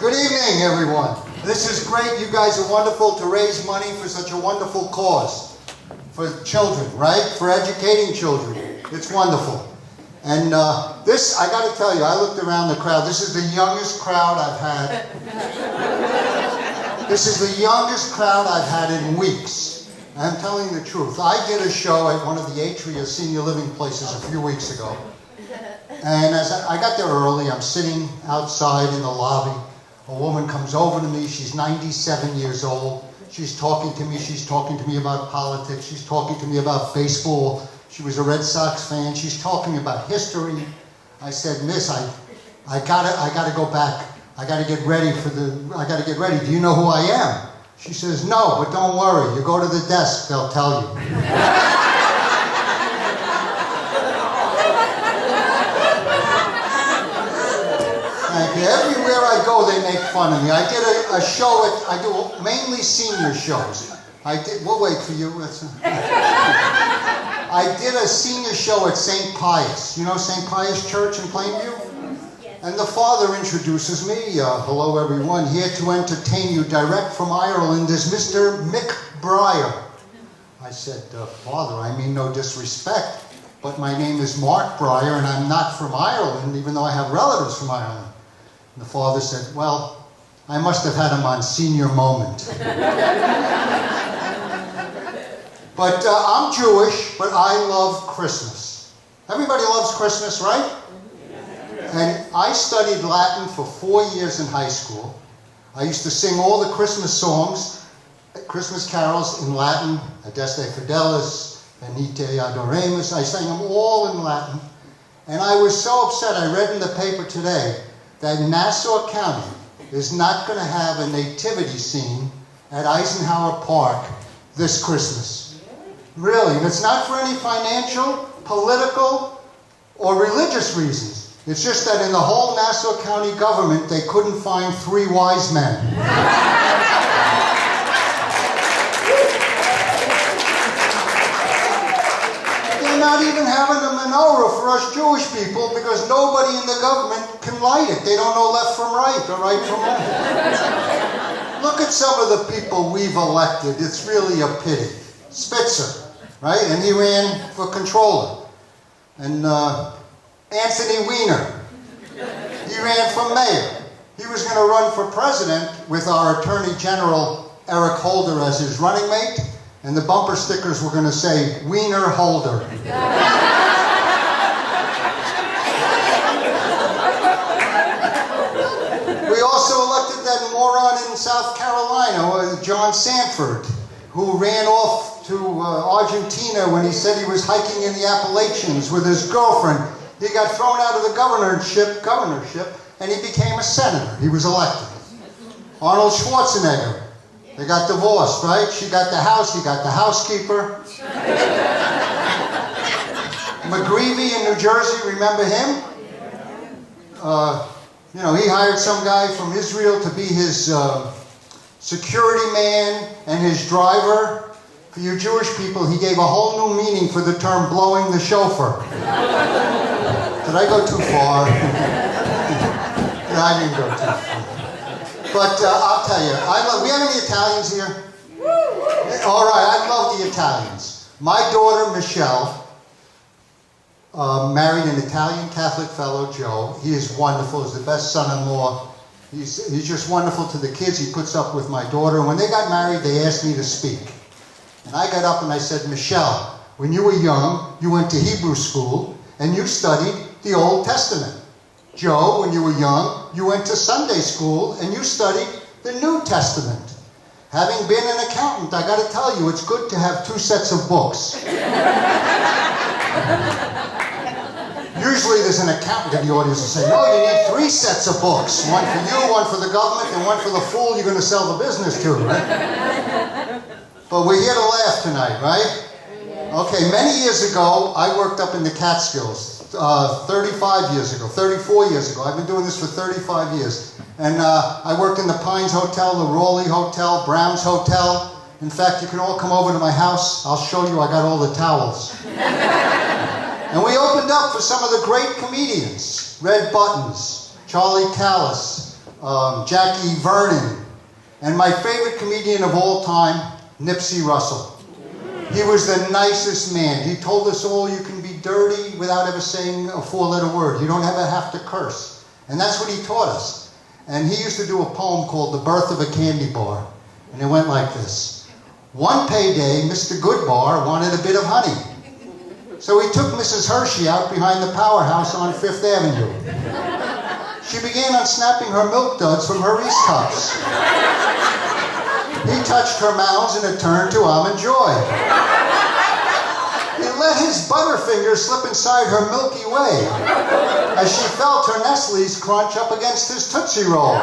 Good evening, everyone. This is great. You guys are wonderful to raise money for such a wonderful cause. For children, right? For educating children. It's wonderful. And this, I got to tell you, I looked around the crowd. This is the youngest crowd I've had. This is the youngest crowd I've had in weeks. I'm telling the truth. I did a show at one of the Atria senior living places a few weeks ago. And as I got there early, I'm sitting outside in the lobby. A woman comes over to me. She's 97 years old. She's talking to me. She's talking to me about politics. She's talking to me about baseball. She was a Red Sox fan. She's talking about history. I said, Miss, I gotta go back. I gotta get ready. Do you know who I am? She says, no, but don't worry. You go to the desk, they'll tell you. Thank you. Everywhere I go, they make fun of me. I did a show I do mainly senior shows. We'll wait for you. I did a senior show at St. Pius. You know St. Pius Church in Plainview? And the father introduces me. Hello, everyone. Here to entertain you direct from Ireland is Mr. Mick Brier. I said, Father, I mean no disrespect, but my name is Mark Brier, and I'm not from Ireland, even though I have relatives from Ireland. And the father said, well, I must have had him on senior moment. But I'm Jewish, but I love Christmas. Everybody loves Christmas, right? And I studied Latin for 4 years in high school. I used to sing all the Christmas songs, Christmas carols in Latin, Adeste Fidelis, Venite Adoremus. I sang them all in Latin. And I was so upset, I read in the paper today that Nassau County is not going to have a nativity scene at Eisenhower Park this Christmas. Really, and it's not for any financial, political, or religious reasons. It's just that in the whole Nassau County government, they couldn't find 3 wise men. They're not even having a menorah for us Jewish people because nobody in the government can light it. They don't know left from right or right from left. Look at some of the people we've elected. It's really a pity. Spitzer, right? And he ran for controller. And Anthony Weiner, he ran for mayor. He was going to run for president with our Attorney General Eric Holder as his running mate, and the bumper stickers were going to say, Weiner Holder. We also elected that moron in South Carolina, John Sanford, who ran off to Argentina when he said he was hiking in the Appalachians with his girlfriend. He got thrown out of the governorship, and he became a senator. He was elected. Arnold Schwarzenegger, they got divorced, right? She got the house, he got the housekeeper. McGreevey in New Jersey, remember him? He hired some guy from Israel to be his security man and his driver. For you Jewish people, he gave a whole new meaning for the term blowing the shofar. Did I go too far? No, I didn't go too far. But I'll tell you, we have any Italians here? All right, I love the Italians. My daughter, Michelle, married an Italian Catholic fellow, Joe. He is wonderful. He's the best son-in-law. He's just wonderful to the kids. He puts up with my daughter. And when they got married, they asked me to speak. And I got up and I said, Michelle, when you were young, you went to Hebrew school and you studied the Old Testament. Joe, when you were young, you went to Sunday school and you studied the New Testament. Having been an accountant, I got to tell you, it's good to have 2 sets of books. Usually there's an accountant in the audience who say, no, you need 3 sets of books. One for you, one for the government, and one for the fool you're going to sell the business to, right? But we're here to laugh tonight, right? Okay, many years ago, I worked up in the Catskills. 34 years ago. I've been doing this for 35 years. And I worked in the Pines Hotel, the Raleigh Hotel, Brown's Hotel. In fact, you can all come over to my house. I'll show you. I got all the towels. And we opened up for some of the great comedians. Red Buttons, Charlie Callis, Jackie Vernon, and my favorite comedian of all time, Nipsey Russell. He was the nicest man. He told us all you can be dirty without ever saying a four-letter word. You don't ever have to curse. And that's what he taught us. And he used to do a poem called The Birth of a Candy Bar. And it went like this. One payday, Mr. Goodbar wanted a bit of honey. So he took Mrs. Hershey out behind the powerhouse on Fifth Avenue. She began unsnapping her milk duds from her Reese cups. He touched her mouths and it turned to almond joy. He let his butterfingers slip inside her Milky Way as she felt her Nestle's crunch up against his Tootsie Roll.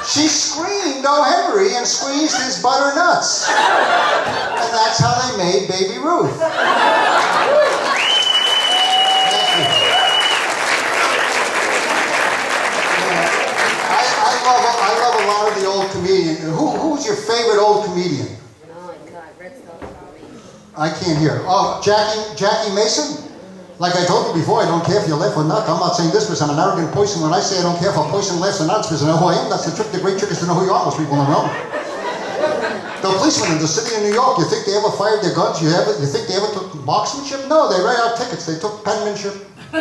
She screamed, "Oh, Henry," and squeezed his butternuts. And that's how they made Baby Ruth. Thank you. I love a lot of the old comedians. Who's your favorite old comedian? Oh, God, Red Skull probably. I can't hear. Oh, Jackie Mason? Like I told you before, I don't care if you laugh or not. I'm not saying this because I'm an arrogant person. When I say I don't care if a person laughs or not, it's because I know who I am. That's the trick. The great trick is to know who you are. Most people don't know. The policemen in the city of New York, you think they ever fired their guns? You think they ever took marksmanship? No, they write out tickets. They took penmanship. Can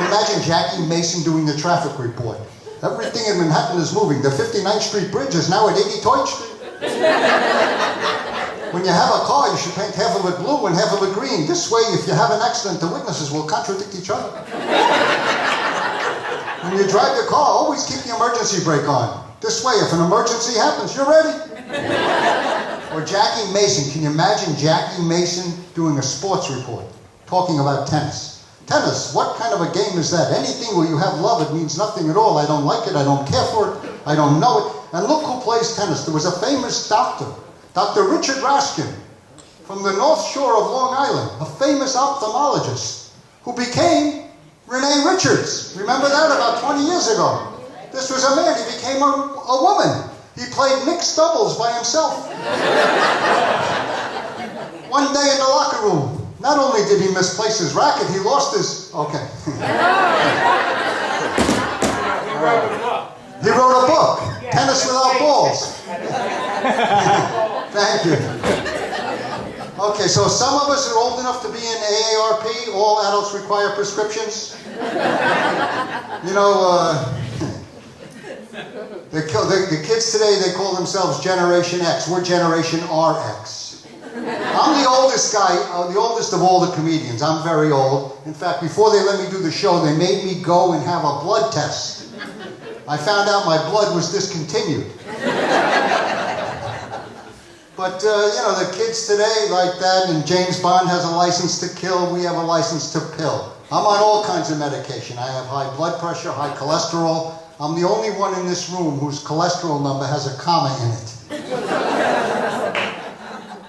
you imagine Jackie Mason doing the traffic report? Everything in Manhattan is moving. The 59th Street Bridge is now at 83rd Street. When you have a car, you should paint half of it blue and half of it green. This way, if you have an accident, the witnesses will contradict each other. When you drive your car, always keep the emergency brake on. This way, if an emergency happens, you're ready. Or Jackie Mason. Can you imagine Jackie Mason doing a sports report, talking about tennis? Tennis, what kind of a game is that? Anything where you have love, it means nothing at all. I don't like it, I don't care for it, I don't know it. And look who plays tennis. There was a famous doctor, Dr. Richard Raskin, from the North Shore of Long Island, a famous ophthalmologist, who became Renee Richards. Remember that about 20 years ago? This was a man, he became a woman. He played mixed doubles by himself. One day in the locker room, not only did he misplace his racket, he lost his... Okay. He wrote a book, Tennis Without Balls. Thank you. Okay, so some of us are old enough to be in AARP. All adults require prescriptions. You know, the kids today, they call themselves Generation X. We're Generation RX. I'm the oldest guy, the oldest of all the comedians. I'm very old. In fact, before they let me do the show, they made me go and have a blood test. I found out my blood was discontinued. But, you know, the kids today like that, and James Bond has a license to kill, we have a license to pill. I'm on all kinds of medication. I have high blood pressure, high cholesterol. I'm the only one in this room whose cholesterol number has a comma in it.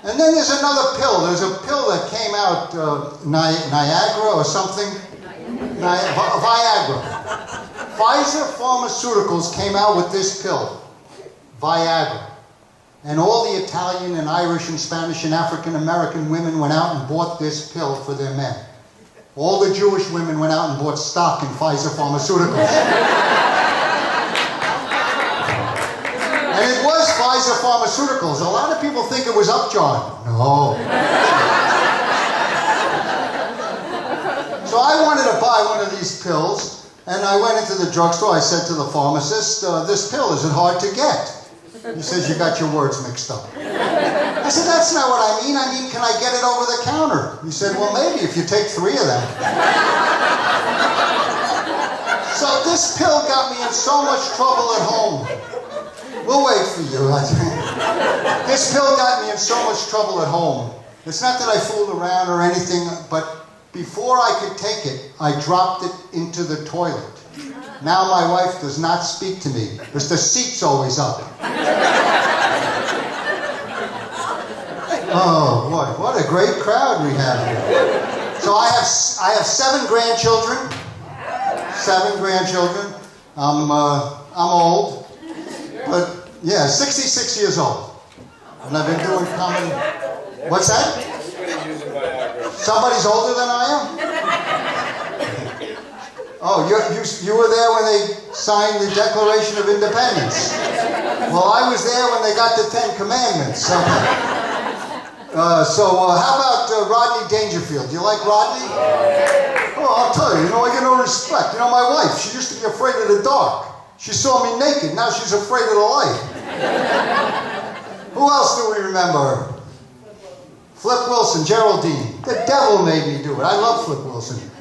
And then there's another pill. There's a pill that came out, Niagara or something. Viagra. Pfizer Pharmaceuticals came out with this pill, Viagra. And all the Italian and Irish and Spanish and African American women went out and bought this pill for their men. All the Jewish women went out and bought stock in Pfizer Pharmaceuticals. And it was Pfizer Pharmaceuticals. A lot of people think it was Upjohn. No. So I wanted to buy one of these pills, and I went into the drugstore. I said to the pharmacist, this pill, is it hard to get? He says, you got your words mixed up. I said, that's not what I mean. I mean, can I get it over the counter? He said, well, maybe if you take 3 of them. So this pill got me in so much trouble at home. We'll wait for you. This pill got me in so much trouble at home. It's not that I fooled around or anything, but before I could take it, I dropped it into the toilet. Now my wife does not speak to me because the seat's always up. Oh boy, what a great crowd we have here. So I have 7 grandchildren. 7 grandchildren. I'm old, but yeah, 66 years old. And I've been doing comedy. What's that? Somebody's older than I am? Oh, you were there when they signed the Declaration of Independence. Well, I was there when they got the Ten Commandments. So how about Rodney Dangerfield? Do you like Rodney? Oh, I'll tell you, I get no respect. My wife, she used to be afraid of the dark. She saw me naked, now she's afraid of the light. Who else do we remember? Flip Wilson, Geraldine. The devil made me do it. I love Flip Wilson.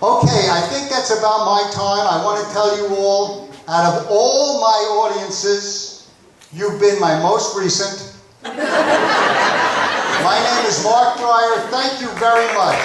Okay, I think that's about my time. I want to tell you all, out of all my audiences, you've been my most recent. My name is Mark Brier. Thank you very much.